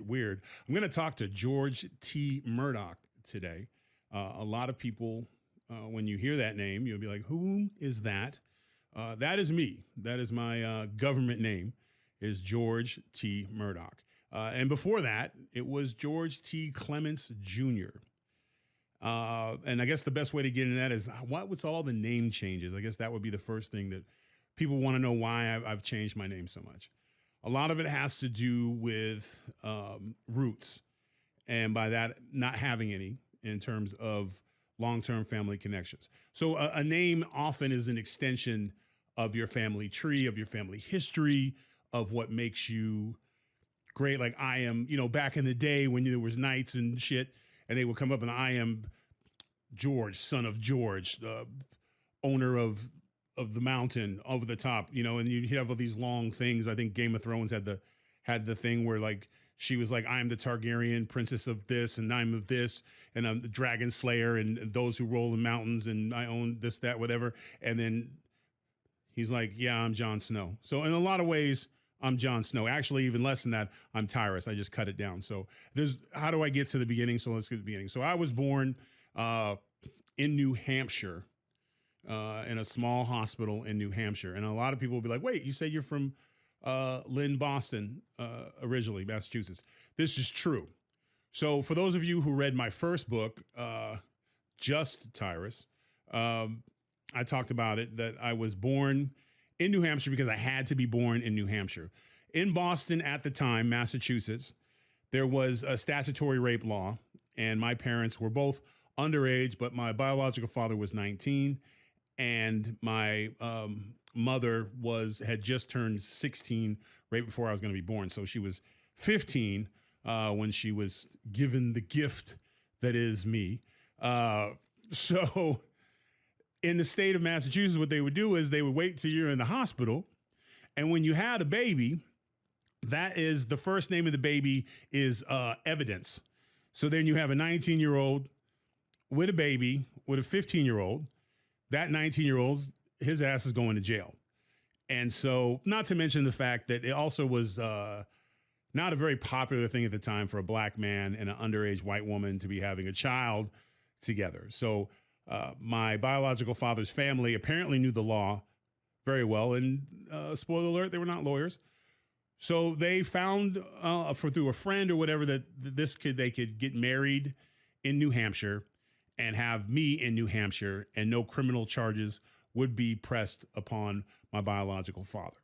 Weird. I'm going to talk to George T. Murdoch today. A lot of people, when you hear that name, you'll be like, "Who is that?" That is me. That is my government name. Is George T. Murdoch. And before that, it was George T. Clements Jr. And I guess the best way to get into that is what was all the name changes? I guess that would be the first thing that people want to know why I've changed my name so much. A lot of it has to do with roots, and by that, not having any in terms of long-term family connections. So a name often is an extension of your family tree, of your family history, of what makes you great. Like I am, back in the day when there was knights and shit, and they would come up and I am George, son of George, owner of the mountain over the top, and you have all these long things. I think Game of Thrones had the thing where like she was like, I'm the Targaryen princess of this, and I'm of this, and I'm the dragon slayer, and those who roll the mountains, and I own this, that, whatever. And then he's like, yeah, I'm Jon Snow. So in a lot of ways, I'm Jon Snow. Actually, even less than that, I'm Tyrus. I just cut it down. So how do I get to the beginning? So let's get to the beginning. So I was born in New Hampshire, in a small hospital in New Hampshire. And a lot of people will be like, wait, you say you're from Lynn, Boston, originally, Massachusetts. This is true. So for those of you who read my first book, Just Tyrus, I talked about it, that I was born in New Hampshire because I had to be born in New Hampshire. In Boston at the time, Massachusetts, there was a statutory rape law, and my parents were both underage, but my biological father was 19, and my mother had just turned 16 right before I was going to be born. So she was 15 when she was given the gift that is me. So in the state of Massachusetts, what they would do is they would wait till you're in the hospital. And when you had a baby, that is the first name of the baby is evidence. So then you have a 19-year-old with a baby with a 15-year-old. That 19-year-old, his ass is going to jail. And so not to mention the fact that it also was not a very popular thing at the time for a black man and an underage white woman to be having a child together. So my biological father's family apparently knew the law very well. And spoiler alert, they were not lawyers. So they found through a friend or whatever that they could get married in New Hampshire and have me in New Hampshire, and no criminal charges would be pressed upon my biological father.